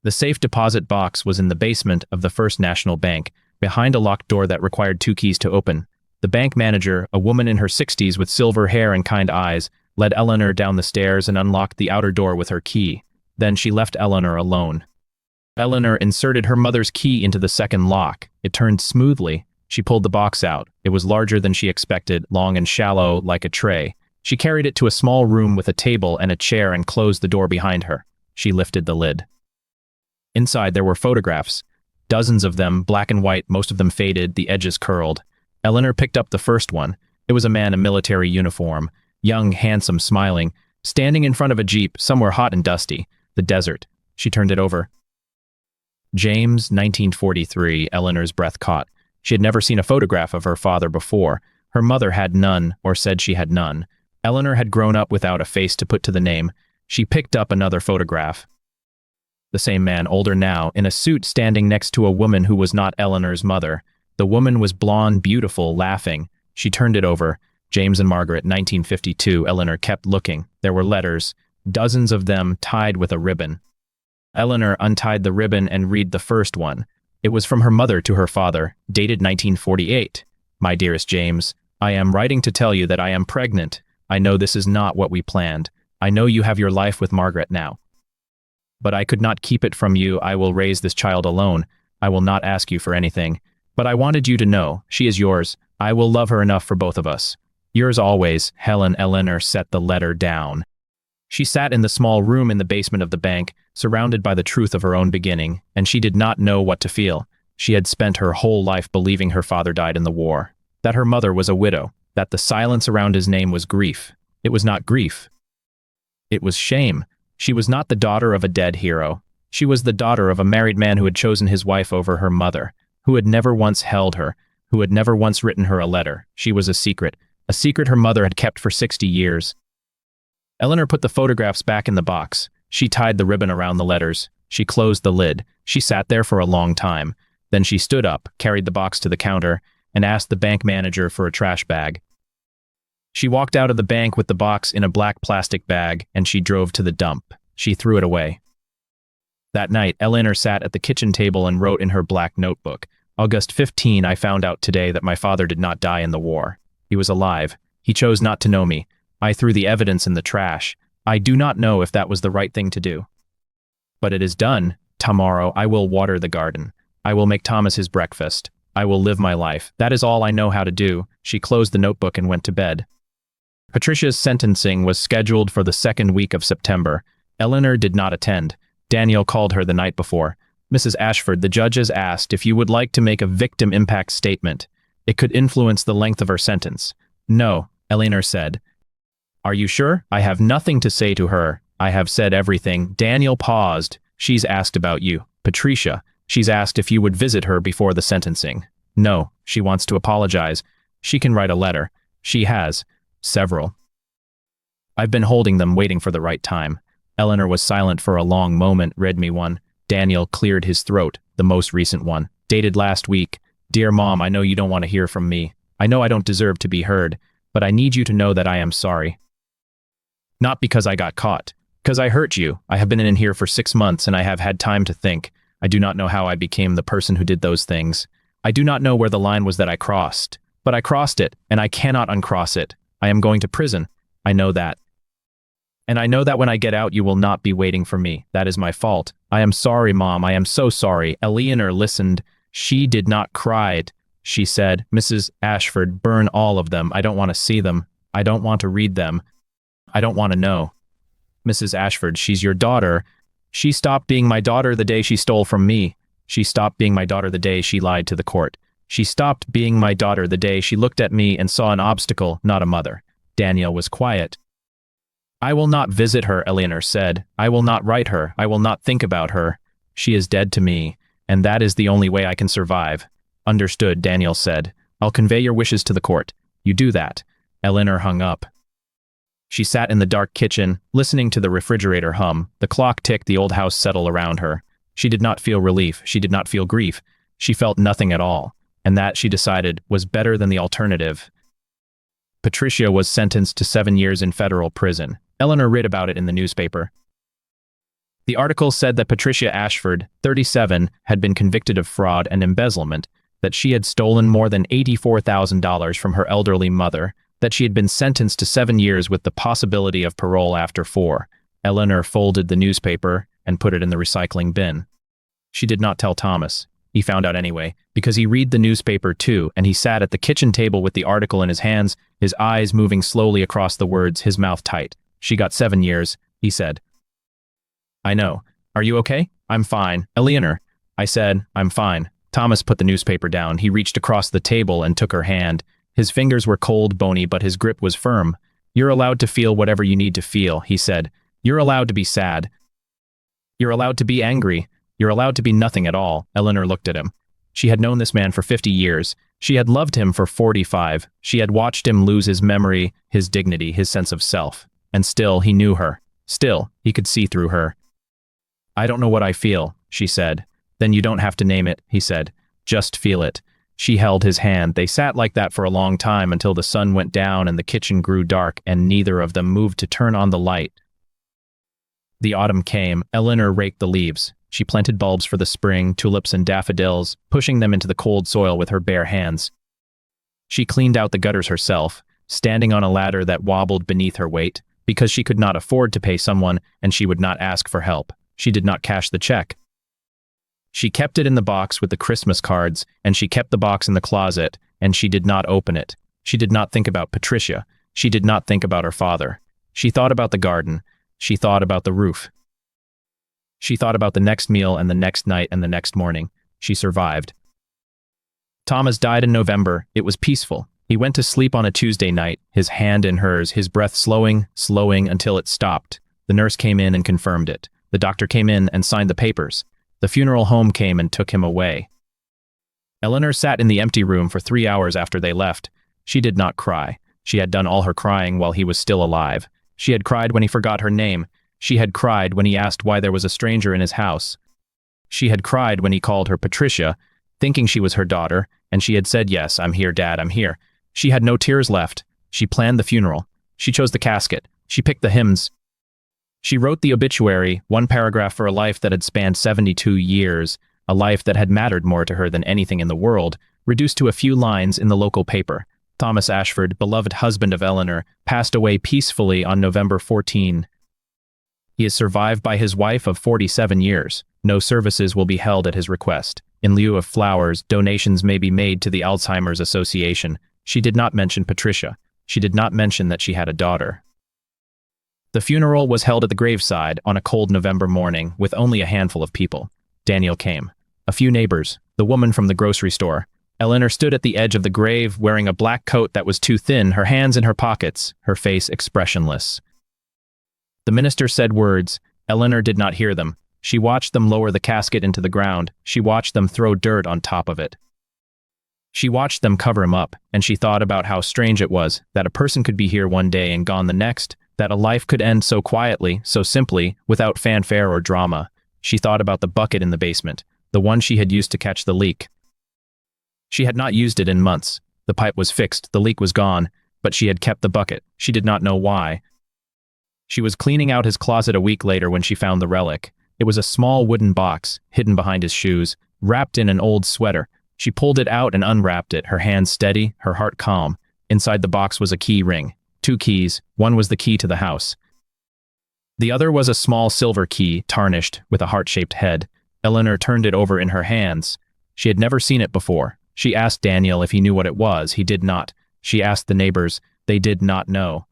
The safe deposit box was in the basement of the First National Bank, behind a locked door that required 2 keys to open. The bank manager, a woman in her 60s with silver hair and kind eyes, led Eleanor down the stairs and unlocked the outer door with her key. Then she left Eleanor alone. Eleanor inserted her mother's key into the second lock. It turned smoothly. She pulled the box out. It was larger than she expected, long and shallow, like a tray. She carried it to a small room with a table and a chair and closed the door behind her. She lifted the lid. Inside there were photographs. Dozens of them, black and white, most of them faded, the edges curled. Eleanor picked up the first one. It was a man in military uniform. young, handsome, smiling, standing in front of a jeep somewhere hot and dusty, the desert. She turned it over. James, 1943, Eleanor's breath caught. She had never seen a photograph of her father before. Her mother had none, or said she had none. Eleanor had grown up without a face to put to the name. She picked up another photograph. The same man, older now, in a suit, standing next to a woman who was not Eleanor's mother. The woman was blonde, beautiful, laughing. She turned it over. James and Margaret, 1952. Eleanor kept looking. There were letters, dozens of them, tied with a ribbon. Eleanor untied the ribbon and read the first one. It was from her mother to her father, dated 1948. My dearest James, I am writing to tell you that I am pregnant. I know this is not what we planned. I know you have your life with Margaret now. But I could not keep it from you. I will raise this child alone. I will not ask you for anything. But I wanted you to know, she is yours. I will love her enough for both of us. Yours always, Helen. Eleanor set the letter down. She sat in the small room in the basement of the bank, surrounded by the truth of her own beginning, and she did not know what to feel. She had spent her whole life believing her father died in the war, that her mother was a widow, that the silence around his name was grief. It was not grief. It was shame. She was not the daughter of a dead hero. She was the daughter of a married man who had chosen his wife over her mother, who had never once held her, who had never once written her a letter. She was a secret her mother had kept for 60 years. Eleanor put the photographs back in the box. She tied the ribbon around the letters. She closed the lid. She sat there for a long time. Then she stood up, carried the box to the counter, and asked the bank manager for a trash bag. She walked out of the bank with the box in a black plastic bag, and she drove to the dump. She threw it away. That night, Eleanor sat at the kitchen table and wrote in her black notebook, August 15, I found out today that my father did not die in the war. He was alive. He chose not to know me. I threw the evidence in the trash. I do not know if that was the right thing to do. But it is done. Tomorrow I will water the garden. I will make Thomas his breakfast. I will live my life. That is all I know how to do. She closed the notebook and went to bed. Patricia's sentencing was scheduled for the second week of September. Eleanor did not attend. Daniel called her the night before. Mrs. Ashford, the judges asked if you would like to make a victim impact statement. It could influence the length of her sentence. No, Eleanor said. Are you sure? I have nothing to say to her. I have said everything. Daniel paused. She's asked about you. Patricia. She's asked if you would visit her before the sentencing. No, she wants to apologize. She can write a letter. She has. Several. I've been holding them, waiting for the right time. Eleanor was silent for a long moment. Read me one. Daniel cleared his throat, the most recent one, dated last week. Dear Mom, I know you don't want to hear from me. I know I don't deserve to be heard, but I need you to know that I am sorry. Not because I got caught. Because I hurt you. I have been in here for 6 months and I have had time to think. I do not know how I became the person who did those things. I do not know where the line was that I crossed. But I crossed it, and I cannot uncross it. I am going to prison. I know that. And I know that when I get out, you will not be waiting for me. That is my fault. I am sorry, Mom. I am so sorry. Eleanor listened. She did not cry. She said, Mrs. Ashford, burn all of them. I don't want to see them. I don't want to read them. I don't want to know. Mrs. Ashford, she's your daughter. She stopped being my daughter the day she stole from me. She stopped being my daughter the day she lied to the court. She stopped being my daughter the day she looked at me and saw an obstacle, not a mother. Daniel was quiet. I will not visit her, Eleanor said. I will not write her. I will not think about her. She is dead to me, and that is the only way I can survive. Understood, Daniel said. I'll convey your wishes to the court. You do that. Eleanor hung up. She sat in the dark kitchen, listening to the refrigerator hum. The clock ticked, the old house settle around her. She did not feel relief. She did not feel grief. She felt nothing at all, and that, she decided, was better than the alternative. Patricia was sentenced to 7 years in federal prison. Eleanor read about it in the newspaper. The article said that Patricia Ashford, 37, had been convicted of fraud and embezzlement, that she had stolen more than $84,000 from her elderly mother, that she had been sentenced to 7 years with the possibility of parole after 4. Eleanor folded the newspaper and put it in the recycling bin. She did not tell Thomas. He found out anyway, because he read the newspaper too, and he sat at the kitchen table with the article in his hands, his eyes moving slowly across the words, his mouth tight. She got 7 years, he said. I know. Are you okay? I'm fine. Eleanor. I said, I'm fine. Thomas put the newspaper down. He reached across the table and took her hand. His fingers were cold, bony, but his grip was firm. You're allowed to feel whatever you need to feel, he said. You're allowed to be sad. You're allowed to be angry. You're allowed to be nothing at all. Eleanor looked at him. She had known this man for 50 years. She had loved him for 45. She had watched him lose his memory, his dignity, his sense of self. And still, he knew her. Still, he could see through her. I don't know what I feel, she said. Then you don't have to name it, he said. Just feel it. She held his hand. They sat like that for a long time until the sun went down and the kitchen grew dark and neither of them moved to turn on the light. The autumn came. Eleanor raked the leaves. She planted bulbs for the spring, tulips and daffodils, pushing them into the cold soil with her bare hands. She cleaned out the gutters herself, standing on a ladder that wobbled beneath her weight, because she could not afford to pay someone and she would not ask for help. She did not cash the check. She kept it in the box with the Christmas cards, and she kept the box in the closet, and she did not open it. She did not think about Patricia. She did not think about her father. She thought about the garden. She thought about the roof. She thought about the next meal and the next night and the next morning. She survived. Thomas died in November. It was peaceful. He went to sleep on a Tuesday night, his hand in hers, his breath slowing until it stopped. The nurse came in and confirmed it. The doctor came in and signed the papers. The funeral home came and took him away. Eleanor sat in the empty room for 3 hours after they left. She did not cry. She had done all her crying while he was still alive. She had cried when he forgot her name. She had cried when he asked why there was a stranger in his house. She had cried when he called her Patricia, thinking she was her daughter, and she had said, "Yes, I'm here, Dad, I'm here." She had no tears left. She planned the funeral. She chose the casket. She picked the hymns. She wrote the obituary, one paragraph for a life that had spanned 72 years, a life that had mattered more to her than anything in the world, reduced to a few lines in the local paper. Thomas Ashford, beloved husband of Eleanor, passed away peacefully on November 14. He is survived by his wife of 47 years. No services will be held at his request. In lieu of flowers, donations may be made to the Alzheimer's Association. She did not mention Patricia. She did not mention that she had a daughter. The funeral was held at the graveside on a cold November morning with only a handful of people. Daniel came. A few neighbors. The woman from the grocery store. Eleanor stood at the edge of the grave wearing a black coat that was too thin, her hands in her pockets, her face expressionless. The minister said words. Eleanor did not hear them. She watched them lower the casket into the ground. She watched them throw dirt on top of it. She watched them cover him up, and she thought about how strange it was that a person could be here one day and gone the next, that a life could end so quietly, so simply, without fanfare or drama. She thought about the bucket in the basement, the one she had used to catch the leak. She had not used it in months. The pipe was fixed, the leak was gone, but she had kept the bucket. She did not know why. She was cleaning out his closet a week later when she found the relic. It was a small wooden box, hidden behind his shoes, wrapped in an old sweater. She pulled it out and unwrapped it, her hands steady, her heart calm. Inside the box was a key ring. 2 keys. One was the key to the house. The other was a small silver key, tarnished, with a heart-shaped head. Eleanor turned it over in her hands. She had never seen it before. She asked Daniel if he knew what it was. He did not. She asked the neighbors. They did not know.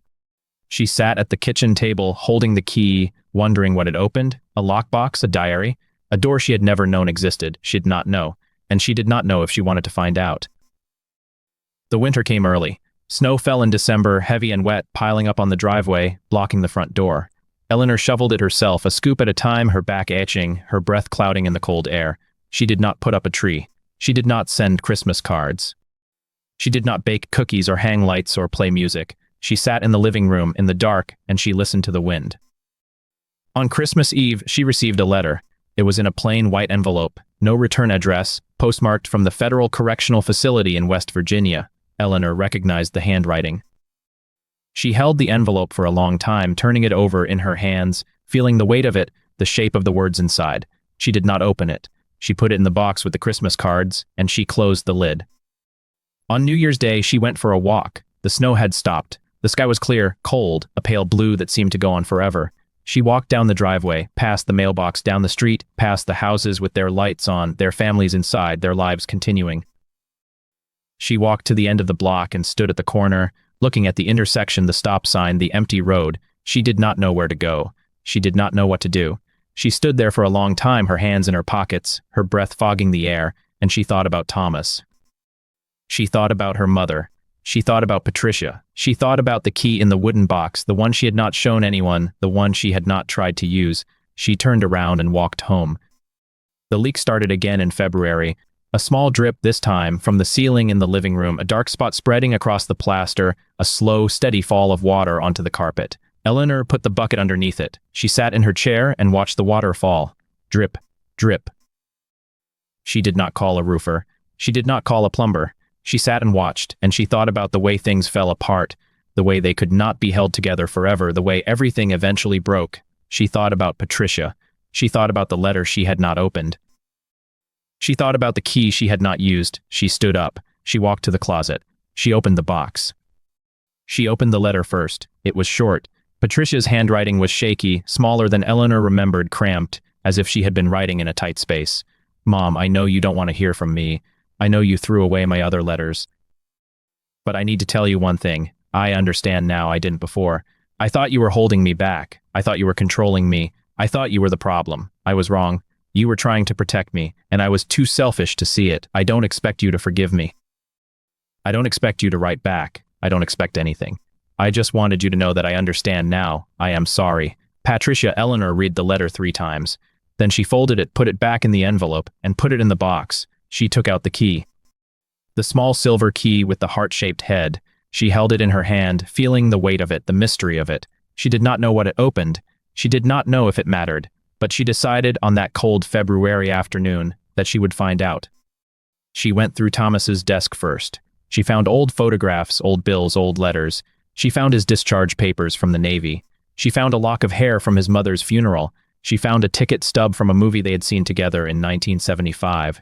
She sat at the kitchen table, holding the key, wondering what it opened. A lockbox, a diary, a door she had never known existed. She did not know, and she did not know if she wanted to find out. The winter came early. Snow fell in December, heavy and wet, piling up on the driveway, blocking the front door. Eleanor shoveled it herself, a scoop at a time, her back itching, her breath clouding in the cold air. She did not put up a tree. She did not send Christmas cards. She did not bake cookies or hang lights or play music. She sat in the living room, in the dark, and she listened to the wind. On Christmas Eve, she received a letter. It was in a plain white envelope, no return address, postmarked from the Federal Correctional Facility in West Virginia. Eleanor recognized the handwriting. She held the envelope for a long time, turning it over in her hands, feeling the weight of it, the shape of the words inside. She did not open it. She put it in the box with the Christmas cards, and she closed the lid. On New Year's Day, she went for a walk. The snow had stopped. The sky was clear, cold, a pale blue that seemed to go on forever. She walked down the driveway, past the mailbox, down the street, past the houses with their lights on, their families inside, their lives continuing. She walked to the end of the block and stood at the corner, looking at the intersection, the stop sign, the empty road. She did not know where to go. She did not know what to do. She stood there for a long time, her hands in her pockets, her breath fogging the air, and she thought about Thomas. She thought about her mother. She thought about Patricia. She thought about the key in the wooden box, the one she had not shown anyone, the one she had not tried to use. She turned around and walked home. The leak started again in February. A small drip this time from the ceiling in the living room, a dark spot spreading across the plaster, a slow, steady fall of water onto the carpet. Eleanor put the bucket underneath it. She sat in her chair and watched the water fall. Drip, drip. She did not call a roofer. She did not call a plumber. She sat and watched, and she thought about the way things fell apart, the way they could not be held together forever, the way everything eventually broke. She thought about Patricia. She thought about the letter she had not opened. She thought about the key she had not used. She stood up. She walked to the closet. She opened the box. She opened the letter first. It was short. Patricia's handwriting was shaky, smaller than Eleanor remembered, cramped, as if she had been writing in a tight space. Mom, I know you don't want to hear from me. I know you threw away my other letters. But I need to tell you one thing. I understand now, I didn't before. I thought you were holding me back. I thought you were controlling me. I thought you were the problem. I was wrong. You were trying to protect me, and I was too selfish to see it. I don't expect you to forgive me. I don't expect you to write back. I don't expect anything. I just wanted you to know that I understand now. I am sorry. Patricia Eleanor read the letter 3 times. Then she folded it, put it back in the envelope, and put it in the box. She took out the key. The small silver key with the heart-shaped head. She held it in her hand, feeling the weight of it, the mystery of it. She did not know what it opened. She did not know if it mattered. But she decided on that cold February afternoon that she would find out. She went through Thomas's desk first. She found old photographs, old bills, old letters. She found his discharge papers from the Navy. She found a lock of hair from his mother's funeral. She found a ticket stub from a movie they had seen together in 1975.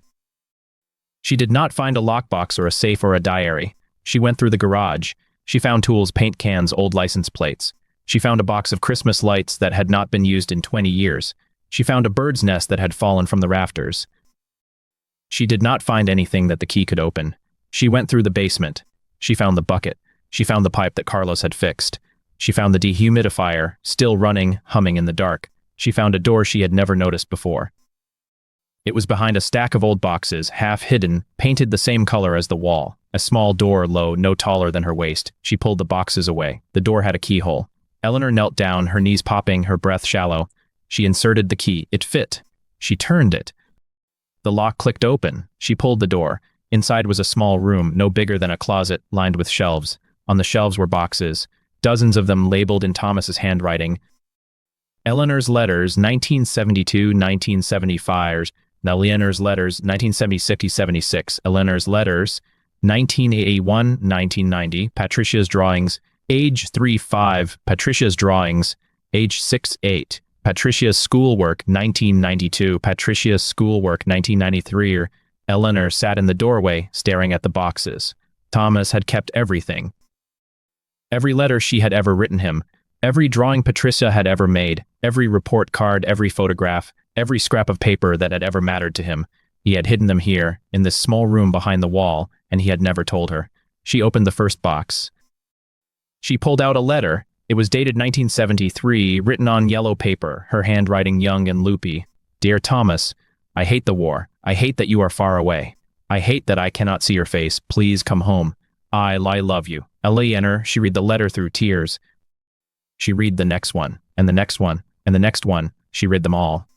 She did not find a lockbox or a safe or a diary. She went through the garage. She found tools, paint cans, old license plates. She found a box of Christmas lights that had not been used in 20 years. She found a bird's nest that had fallen from the rafters. She did not find anything that the key could open. She went through the basement. She found the bucket. She found the pipe that Carlos had fixed. She found the dehumidifier, still running, humming in the dark. She found a door she had never noticed before. It was behind a stack of old boxes, half hidden, painted the same color as the wall. A small door, low, no taller than her waist. She pulled the boxes away. The door had a keyhole. Eleanor knelt down, her knees popping, her breath shallow. She inserted the key. It fit. She turned it. The lock clicked open. She pulled the door. Inside was a small room, no bigger than a closet, lined with shelves. On the shelves were boxes, dozens of them labeled in Thomas's handwriting. Eleanor's letters, 1972, 1975. Eleanor's letters, 1976-76. Eleanor's letters, 1981, 1990. Patricia's drawings, age 3-5. Patricia's drawings, age 6-8. Patricia's schoolwork, 1992. Patricia's schoolwork, 1993. Eleanor sat in the doorway, staring at the boxes. Thomas had kept everything. Every letter she had ever written him, every drawing Patricia had ever made, every report card, every photograph, every scrap of paper that had ever mattered to him. He had hidden them here, in this small room behind the wall, and he had never told her. She opened the first box. She pulled out a letter. It was dated 1973, written on yellow paper, her handwriting young and loopy. Dear Thomas, I hate the war. I hate that you are far away. I hate that I cannot see your face. Please come home. I love you. Eleanor, she read the letter through tears. She read the next one, and the next one, and the next one. She read them all.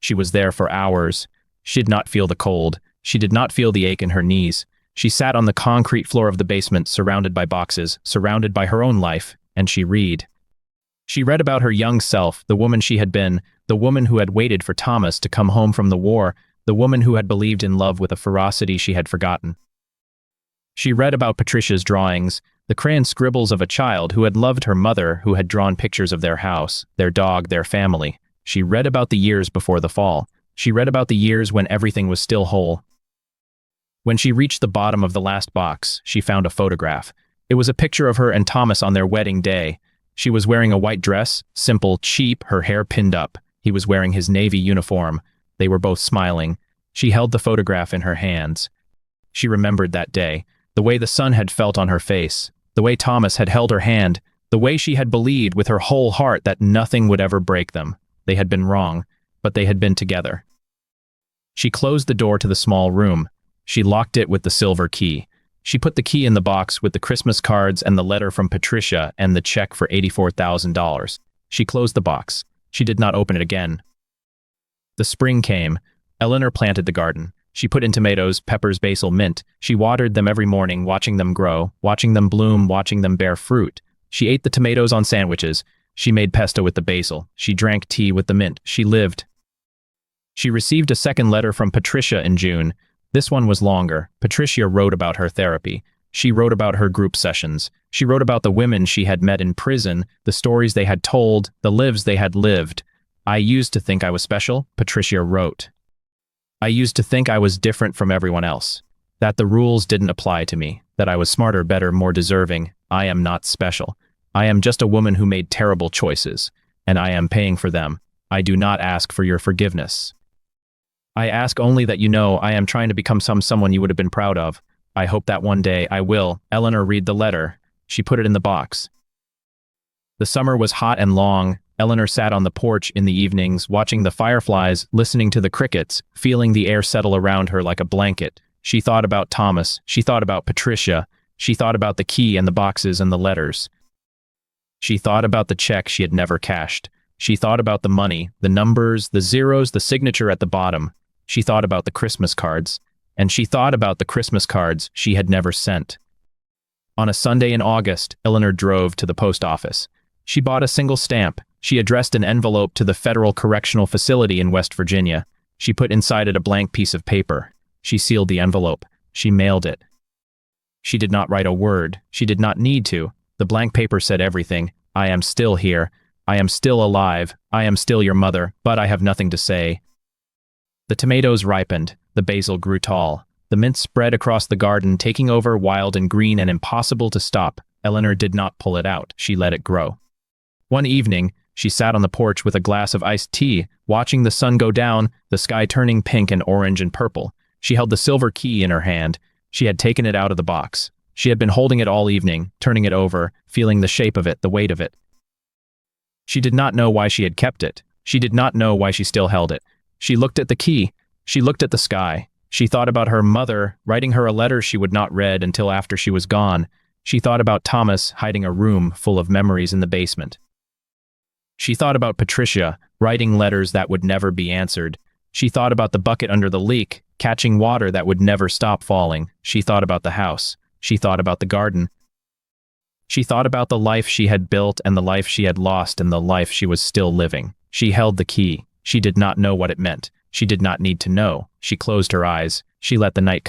She was there for hours. She did not feel the cold. She did not feel the ache in her knees. She sat on the concrete floor of the basement, surrounded by boxes, surrounded by her own life, and she read. She read about her young self, the woman she had been, the woman who had waited for Thomas to come home from the war, the woman who had believed in love with a ferocity she had forgotten. She read about Patricia's drawings, the crayon scribbles of a child who had loved her mother, who had drawn pictures of their house, their dog, their family. She read about the years before the fall. She read about the years when everything was still whole. When she reached the bottom of the last box, she found a photograph. It was a picture of her and Thomas on their wedding day. She was wearing a white dress, simple, cheap, her hair pinned up. He was wearing his Navy uniform. They were both smiling. She held the photograph in her hands. She remembered that day, the way the sun had felt on her face, the way Thomas had held her hand, the way she had believed with her whole heart that nothing would ever break them. They had been wrong, but they had been together. She closed the door to the small room. She locked it with the silver key. She put the key in the box with the Christmas cards and the letter from Patricia and the check for $84,000. She closed the box. She did not open it again. The spring came. Eleanor planted the garden. She put in tomatoes, peppers, basil, mint. She watered them every morning, watching them grow, watching them bloom, watching them bear fruit. She ate the tomatoes on sandwiches. She made pesto with the basil. She drank tea with the mint. She lived. She received a second letter from Patricia in June. This one was longer. Patricia wrote about her therapy. She wrote about her group sessions. She wrote about the women she had met in prison, the stories they had told, the lives they had lived. I used to think I was special, Patricia wrote. I used to think I was different from everyone else, that the rules didn't apply to me, that I was smarter, better, more deserving. I am not special. I am just a woman who made terrible choices, and I am paying for them. I do not ask for your forgiveness. I ask only that you know I am trying to become someone you would have been proud of. I hope that one day I will. Eleanor read the letter. She put it in the box. The summer was hot and long. Eleanor sat on the porch in the evenings, watching the fireflies, listening to the crickets, feeling the air settle around her like a blanket. She thought about Thomas. She thought about Patricia. She thought about the key and the boxes and the letters. She thought about the check she had never cashed. She thought about the money, the numbers, the zeros, the signature at the bottom. She thought about the Christmas cards. And she thought about the Christmas cards she had never sent. On a Sunday in August, Eleanor drove to the post office. She bought a single stamp. She addressed an envelope to the Federal Correctional Facility in West Virginia. She put inside it a blank piece of paper. She sealed the envelope. She mailed it. She did not write a word. She did not need to. The blank paper said everything. I am still here. I am still alive. I am still your mother, but I have nothing to say. The tomatoes ripened. The basil grew tall. The mint spread across the garden, taking over, wild and green and impossible to stop. Eleanor did not pull it out. She let it grow. One evening, she sat on the porch with a glass of iced tea, watching the sun go down, the sky turning pink and orange and purple. She held the silver key in her hand. She had taken it out of the box. She had been holding it all evening, turning it over, feeling the shape of it, the weight of it. She did not know why she had kept it. She did not know why she still held it. She looked at the key. She looked at the sky. She thought about her mother, writing her a letter she would not read until after she was gone. She thought about Thomas hiding a room full of memories in the basement. She thought about Patricia, writing letters that would never be answered. She thought about the bucket under the leak, catching water that would never stop falling. She thought about the house. She thought about the garden. She thought about the life she had built and the life she had lost and the life she was still living. She held the key. She did not know what it meant. She did not need to know. She closed her eyes. She let the night come.